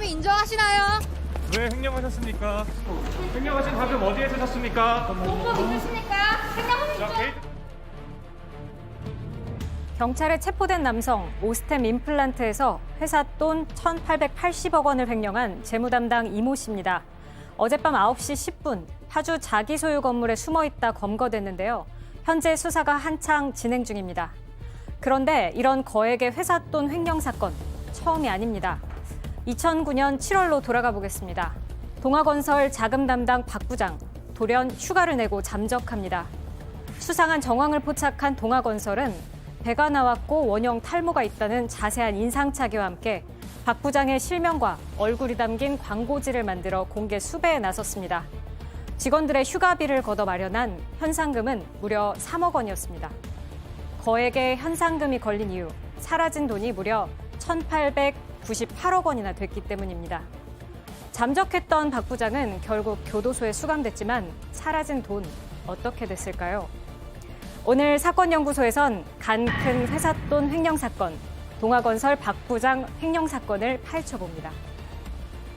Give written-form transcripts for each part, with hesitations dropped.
혐의 인정하시나요? 왜 횡령하셨습니까? 횡령하신 자금 어디에서 샀습니까? 공범 있으십니까? 생각하면 자, 인정. 경찰에 체포된 남성 오스템 임플란트에서 회사 돈 1,880억 원을 횡령한 재무 담당 이모 씨입니다. 어젯밤 9시 10분 파주 자기 소유 건물에 숨어 있다 검거됐는데요. 현재 수사가 한창 진행 중입니다. 그런데 이런 거액의 회사 돈 횡령 사건 처음이 아닙니다. 2009년 7월로 돌아가 보겠습니다. 동아건설 자금 담당 박 부장 돌연 휴가를 내고 잠적합니다. 수상한 정황을 포착한 동아건설은 배가 나왔고 원형 탈모가 있다는 자세한 인상착의와 함께 박 부장의 실명과 얼굴이 담긴 광고지를 만들어 공개 수배에 나섰습니다. 직원들의 휴가비를 걷어 마련한 현상금은 무려 3억 원이었습니다. 거액의 현상금이 걸린 이유, 사라진 돈이 무려 1,898억 원이나 됐기 때문입니다. 잠적했던 박 부장은 결국 교도소에 수감됐지만 사라진 돈 어떻게 됐을까요? 오늘 사건연구소에선 간 큰 회사 돈 횡령 사건, 동아건설 박 부장 횡령 사건을 파헤쳐봅니다.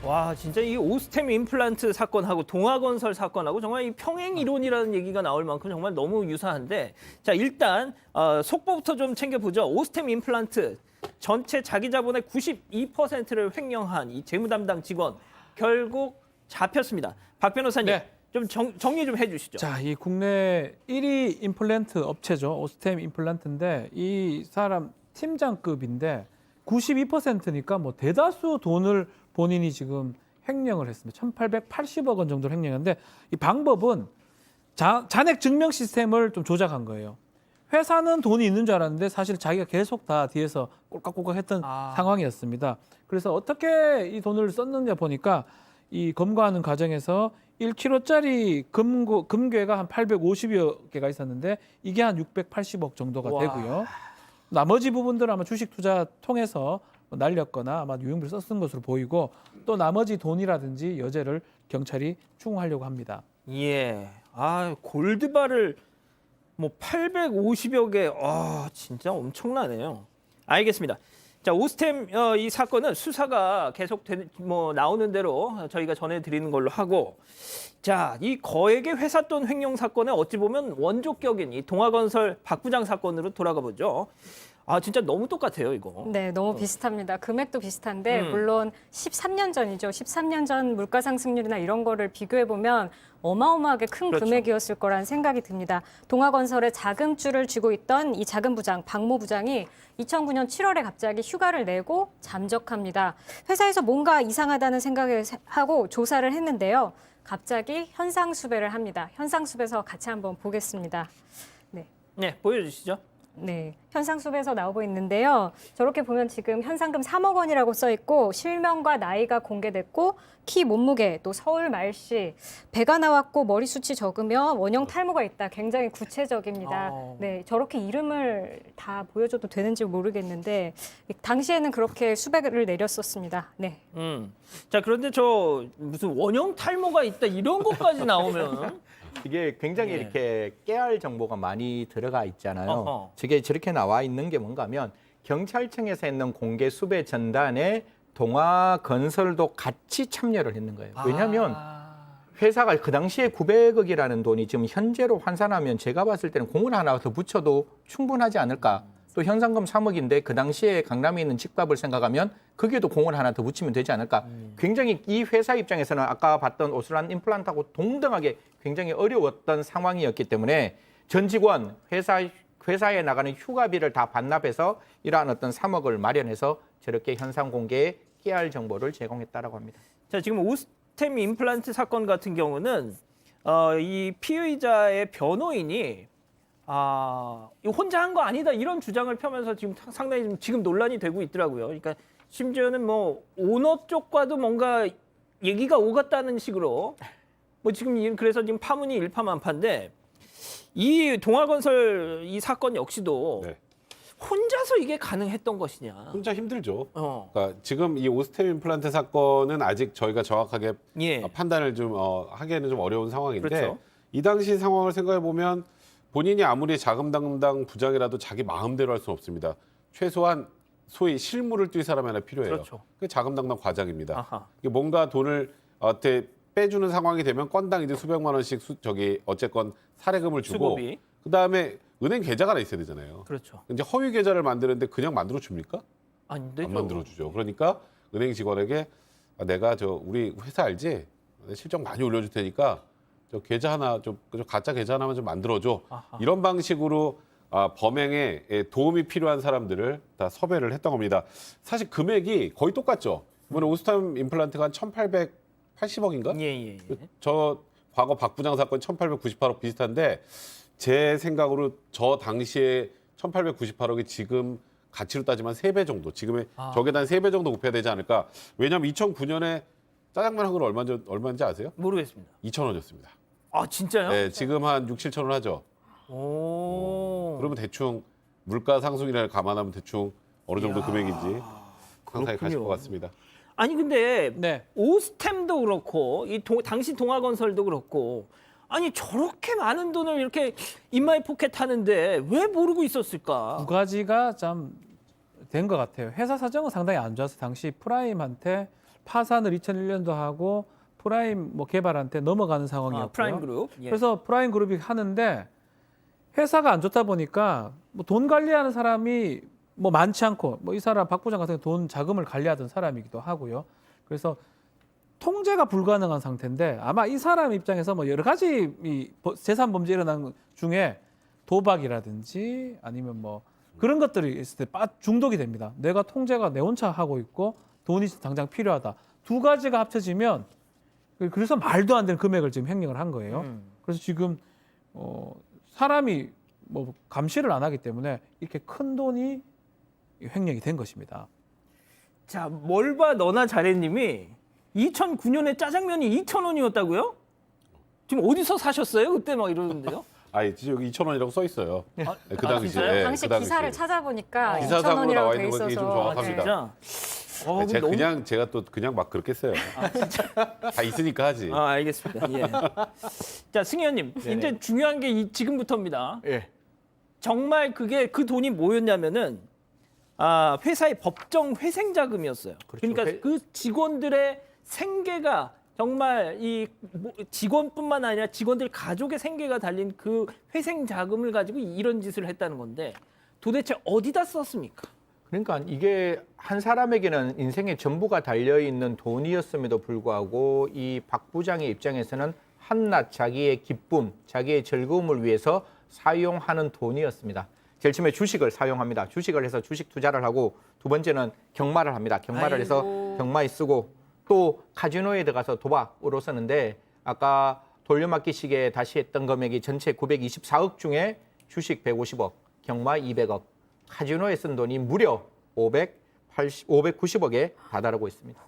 와, 진짜 이 오스템 임플란트 사건하고 동아건설 사건하고 정말 이 평행 이론이라는 얘기가 나올 만큼 정말 너무 유사한데, 자, 일단 속보부터 좀 챙겨보죠. 오스템 임플란트 전체 자기 자본의 92%를 횡령한 이 재무 담당 직원 결국 잡혔습니다. 박 변호사님, 네. 좀 정리 좀 해주시죠. 자, 이 국내 1위 임플란트 업체죠. 오스템 임플란트인데 이 사람 팀장급인데 92%니까 뭐 대다수 돈을 본인이 지금 횡령을 했습니다. 1,880억 원 정도를 횡령했는데 이 방법은 잔액 증명 시스템을 좀 조작한 거예요. 회사는 돈이 있는 줄 알았는데 사실 자기가 계속 다 뒤에서 꼴깍꼴깍 했던 상황이었습니다. 그래서 어떻게 이 돈을 썼느냐 보니까 이 검거하는 과정에서 1kg짜리 금괴가 한 850여 개가 있었는데 이게 한 680억 정도가 되고요. 나머지 부분들은 아마 주식 투자 통해서 날렸거나 아마 유용비를 썼던 것으로 보이고 또 나머지 돈이라든지 여죄를 경찰이 추궁하려고 합니다. 예, 골드바를 뭐 850여 개, 진짜 엄청나네요. 알겠습니다. 자, 오스템 이 사건은 수사가 계속 나오는 대로 저희가 전해드리는 걸로 하고, 자, 이 거액의 회사 돈 횡령 사건에 어찌 보면 원조격인 이 동아건설 박 부장 사건으로 돌아가 보죠. 진짜 너무 똑같아요, 이거. 네, 너무 비슷합니다. 금액도 비슷한데 물론 13년 전이죠. 13년 전 물가 상승률이나 이런 거를 비교해 보면 어마어마하게 큰 그렇죠. 금액이었을 거라는 생각이 듭니다. 동아건설의 자금줄을 쥐고 있던 이 자금 부장 박모 부장이 2009년 7월에 갑자기 휴가를 내고 잠적합니다. 회사에서 뭔가 이상하다는 생각을 하고 조사를 했는데요. 갑자기 현상 수배를 합니다. 현상 수배서 같이 한번 보겠습니다. 네, 보여주시죠. 네, 현상수배에서 나오고 있는데요. 저렇게 보면 지금 현상금 3억 원이라고 써 있고 실명과 나이가 공개됐고 키, 몸무게, 또 서울 말씨, 배가 나왔고 머리 숱이 적으며 원형 탈모가 있다. 굉장히 구체적입니다. 네, 저렇게 이름을 다 보여줘도 되는지 모르겠는데 당시에는 그렇게 수배를 내렸었습니다. 네. 자, 그런데 저 무슨 원형 탈모가 있다 이런 것까지 나오면 이게 굉장히 예. 이렇게 깨알 정보가 많이 들어가 있잖아요. 어허. 저게 저렇게 나와 있는 게 뭔가 하면 경찰청에서 했는 공개 수배 전단에 동아건설도 같이 참여를 했는 거예요. 왜냐하면 회사가 그 당시에 900억이라는 돈이 지금 현재로 환산하면 제가 봤을 때는 공을 하나 더 붙여도 충분하지 않을까. 또 현상금 3억인데 그 당시에 강남에 있는 집값을 생각하면 거기에도 공을 하나 더 붙이면 되지 않을까. 굉장히 이 회사 입장에서는 아까 봤던 오스란 임플란트하고 동등하게 굉장히 어려웠던 상황이었기 때문에 전 직원 회사에 나가는 휴가비를 다 반납해서 이러한 어떤 3억을 마련해서 저렇게 현상 공개에 깨알 정보를 제공했다라고 합니다. 자, 지금 오스템 임플란트 사건 같은 경우는 이 피의자의 변호인이 이거 혼자 한 거 아니다 이런 주장을 펴면서 지금 상당히 지금 논란이 되고 있더라고요. 그러니까 심지어는 뭐 오너 쪽과도 뭔가 얘기가 오갔다는 식으로 뭐 지금 그래서 지금 파문이 일파만파인데 이 동아건설 이 사건 역시도 네. 혼자서 이게 가능했던 것이냐? 혼자 힘들죠. 어. 그러니까 지금 이 오스템 임플란트 사건은 아직 저희가 정확하게 예. 판단을 좀 하기에는 좀 어려운 상황인데 그렇죠. 이 당시 상황을 생각해 보면 본인이 아무리 자금 담당 부장이라도 자기 마음대로 할 수는 없습니다. 최소한 소위 실무를 뛸 사람이 하나 필요해요. 그렇죠. 그게 자금 담당 과장입니다. 아하. 이게 뭔가 돈을 빼주는 상황이 되면 건당 이제 수백만 원씩 어쨌건 사례금을 주고 수고비. 그다음에 은행 계좌가 하나 있어야 되잖아요. 그렇죠. 이제 허위 계좌를 만드는데 그냥 만들어 줍니까? 안 되죠. 안 만들어 주죠. 그러니까 은행 직원에게 내가 우리 회사 알지? 내 실적 많이 올려줄 테니까 저 계좌 하나 좀 가짜 계좌 하나만 좀 만들어줘. 아하. 이런 방식으로 범행에 도움이 필요한 사람들을 다 섭외를 했던 겁니다. 사실 금액이 거의 똑같죠. 이번에 오스템 임플란트가 한 1,880억인가? 예. 저 과거 박 부장 사건 1,898억 비슷한데 제 생각으로 저 당시에 1,898억이 지금 가치로 따지면 3배 정도, 지금의 저게 한 3배 정도 높여야 되지 않을까. 왜냐하면 2009년에 짜장면 한 그릇 얼마인지 아세요? 모르겠습니다. 2,000원이었습니다. 아 진짜요? 네, 지금 한 6, 7천 원 하죠. 그러면 대충 물가 상승이라를 감안하면 대충 어느 정도 금액인지 상상이 가실 것 같습니다. 아니 근데 네. 오스템도 그렇고 당시 동아건설도 그렇고 아니 저렇게 많은 돈을 이렇게 인마이 포켓 하는데 왜 모르고 있었을까? 두 가지가 참 된 것 같아요. 회사 사정은 상당히 안 좋아서 당시 프라임한테 파산을 2001년도 하고 프라임 개발한테 넘어가는 상황이었고요. 프라임 그룹. 예. 그래서 프라임 그룹이 하는데 회사가 안 좋다 보니까 돈 관리하는 사람이 많지 않고 이 사람 박 부장 같은 돈 자금을 관리하던 사람이기도 하고요. 그래서 통제가 불가능한 상태인데 아마 이 사람 입장에서 여러 가지 이 재산 범죄 일어난 것 중에 도박이라든지 아니면 그런 것들이 있을 때 중독이 됩니다. 내가 통제가 내 혼자 하고 있고 돈이 당장 필요하다. 두 가지가 합쳐지면 그래서 말도 안 되는 금액을 지금 횡령을 한 거예요. 그래서 지금 사람이 감시를 안 하기 때문에 이렇게 큰 돈이 횡령이 된 것입니다. 자, 뭘 봐 너나 잘해님이 2009년에 짜장면이 2,000원이었다고요? 지금 어디서 사셨어요? 그때 이러는데요. 진짜 여기 2,000원이라고 써 있어요. 네, 그 당시에. 진짜요? 네, 당시 그 당시에. 기사를 찾아보니까 기사상으로 2,000원이라고 나와 돼 있는 건 이게 좀 있어서 정확합니다. 진짜. 제가 또 그냥 막 그렇게 써요. 다 있으니까 하지. 알겠습니다. 예. 자, 승희 의원님, 이제 중요한 게 지금부터입니다. 예. 정말 그 돈이 뭐였냐면은 회사의 법정 회생 자금이었어요. 그렇죠. 그러니까 그 직원들의 생계가 정말 이 직원뿐만 아니라 직원들 가족의 생계가 달린 그 회생 자금을 가지고 이런 짓을 했다는 건데 도대체 어디다 썼습니까? 그러니까 이게 한 사람에게는 인생의 전부가 달려있는 돈이었음에도 불구하고 이 박 부장의 입장에서는 한낱 자기의 기쁨, 자기의 즐거움을 위해서 사용하는 돈이었습니다. 제일 처음에 주식을 사용합니다. 주식을 해서 주식 투자를 하고 두 번째는 경마를 합니다. 경마를 해서 경마에 쓰고 또 카지노에 들어가서 도박으로 쓰는데 아까 돌려막기 시기에 다시 했던 금액이 전체 924억 중에 주식 150억, 경마 200억, 카지노에 쓴 돈이 무려 590억에 다다르고 있습니다.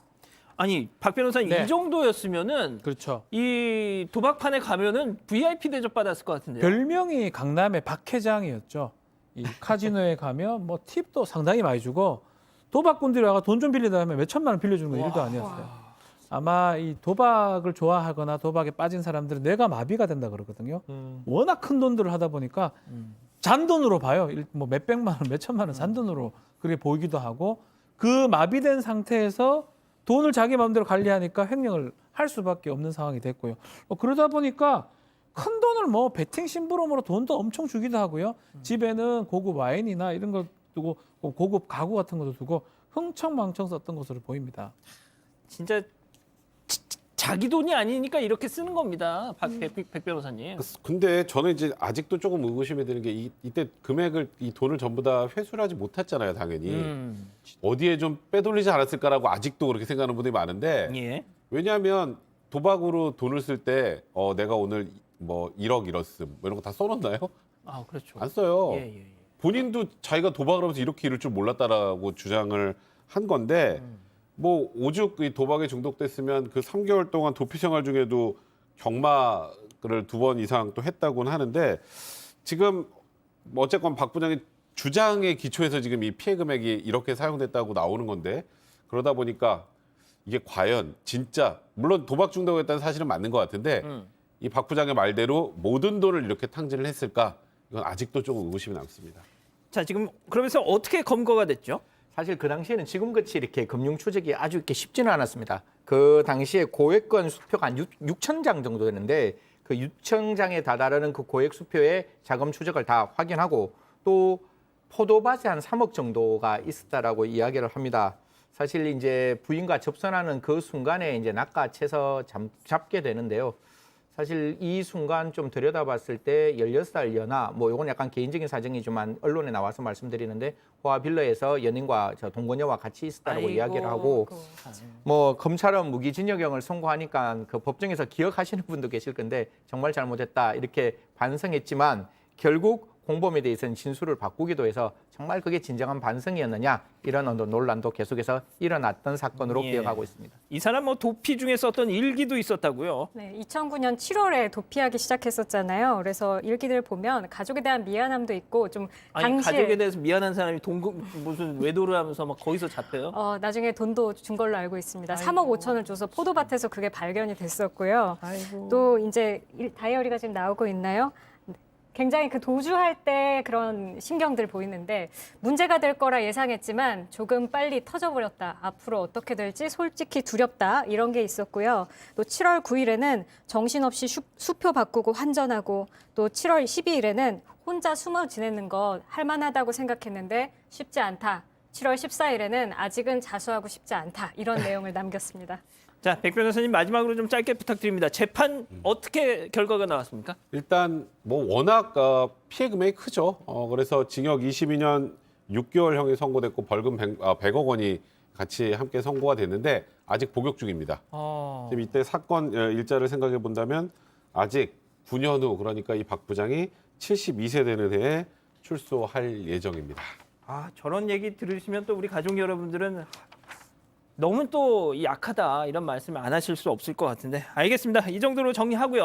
아니 박 변호사님 네. 이 정도였으면은 그렇죠. 이 도박판에 가면은 VIP 대접 받았을 것 같은데요. 별명이 강남의 박 회장이었죠. 이 카지노에 가면 팁도 상당히 많이 주고 도박꾼들이 와서 돈 좀 빌리다 하면 몇 천만 원 빌려주는 건 일도 아니었어요. 아마 이 도박을 좋아하거나 도박에 빠진 사람들은 뇌가 마비가 된다 그러거든요. 워낙 큰 돈들을 하다 보니까 잔돈으로 봐요. 몇백만 원, 몇천만 원 잔돈으로 그렇게 보이기도 하고 그 마비된 상태에서 돈을 자기 마음대로 관리하니까 횡령을 할 수밖에 없는 상황이 됐고요. 그러다 보니까 큰 돈을 베팅 심부름으로 돈도 엄청 주기도 하고요. 집에는 고급 와인이나 이런 거 두고 고급 가구 같은 것도 두고 흥청망청 썼던 것으로 보입니다. 진짜 자기 돈이 아니니까 이렇게 쓰는 겁니다. 백 변호사님. 근데 저는 이제 아직도 조금 의구심이 드는 게 이때 금액을 이 돈을 전부 다 회수를 하지 못했잖아요, 당연히. 어디에 좀 빼돌리지 않았을까라고 아직도 그렇게 생각하는 분들이 많은데 예. 왜냐하면 도박으로 돈을 쓸 때 내가 오늘 1억 잃었음 이런 거 다 써놓나요? 그렇죠. 안 써요. 예. 본인도 자기가 도박을 하면서 이렇게 이럴 줄 몰랐다라고 주장을 한 건데 오죽 이 도박에 중독됐으면 그 3개월 동안 도피 생활 중에도 경마를 2번 이상 또 했다고는 하는데 지금 어쨌건 박 부장의 주장의 기초에서 지금 이 피해 금액이 이렇게 사용됐다고 나오는 건데 그러다 보니까 이게 과연 진짜 물론 도박 중독이었다는 사실은 맞는 것 같은데 이 박 부장의 말대로 모든 돈을 이렇게 탕진을 했을까? 이건 아직도 조금 의구심이 남습니다. 자, 지금 그러면서 어떻게 검거가 됐죠? 사실 그 당시에는 지금같이 이렇게 금융 추적이 아주 이렇게 쉽지는 않았습니다. 그 당시에 고액권 수표가 한 6천 장 정도 되는데 그 6천 장에 다다르는 그 고액 수표의 자금 추적을 다 확인하고 또 포도밭에 한 3억 정도가 있었다라고 이야기를 합니다. 사실 이제 부인과 접선하는 그 순간에 이제 낚아채서 잡게 되는데요. 사실 이 순간 좀 들여다봤을 때 16살 연하, 뭐 이건 약간 개인적인 사정이지만 언론에 나와서 말씀드리는데 호화빌러에서 연인과 저 동거녀와 같이 있었다고 아이고, 이야기를 하고 뭐 검찰은 무기징역형을 선고하니까 그 법정에서 기억하시는 분도 계실 건데 정말 잘못했다 이렇게 반성했지만 결국 공범에 대해서는 진술을 바꾸기도 해서 정말 그게 진정한 반성이었느냐 이런 어떤 논란도 계속해서 일어났던 사건으로 예. 기억하고 있습니다. 이 사람 뭐 도피 중에 썼던 일기도 있었다고요. 네, 2009년 7월에 도피하기 시작했었잖아요. 그래서 일기들 보면 가족에 대한 미안함도 있고 좀 아니 당시에 가족에 대해서 미안한 사람이 무슨 외도를 하면서 막 거기서 잡혀요? 나중에 돈도 준 걸로 알고 있습니다. 3억 5천을 줘서 포도밭에서 그게 발견이 됐었고요. 또 이제 다이어리가 지금 나오고 있나요? 굉장히 그 도주할 때 그런 신경들 보이는데 문제가 될 거라 예상했지만 조금 빨리 터져버렸다. 앞으로 어떻게 될지 솔직히 두렵다. 이런 게 있었고요. 또 7월 9일에는 정신없이 수표 바꾸고 환전하고 또 7월 12일에는 혼자 숨어 지내는 거 할만하다고 생각했는데 쉽지 않다. 7월 14일에는 아직은 자수하고 싶지 않다. 이런 내용을 남겼습니다. 자, 백 변호사님 마지막으로 좀 짧게 부탁드립니다. 재판 어떻게 결과가 나왔습니까? 일단 뭐 워낙 피해 금액이 크죠. 그래서 징역 22년 6개월형이 선고됐고 벌금 100억 원이 같이 함께 선고가 됐는데 아직 복역 중입니다. 지금 이때 사건 일자를 생각해 본다면 아직 9년 후 그러니까 이 박 부장이 72세 되는 해에 출소할 예정입니다. 저런 얘기 들으시면 또 우리 가족 여러분들은 너무 또 약하다 이런 말씀을 안 하실 수 없을 것 같은데 알겠습니다. 이 정도로 정리하고요.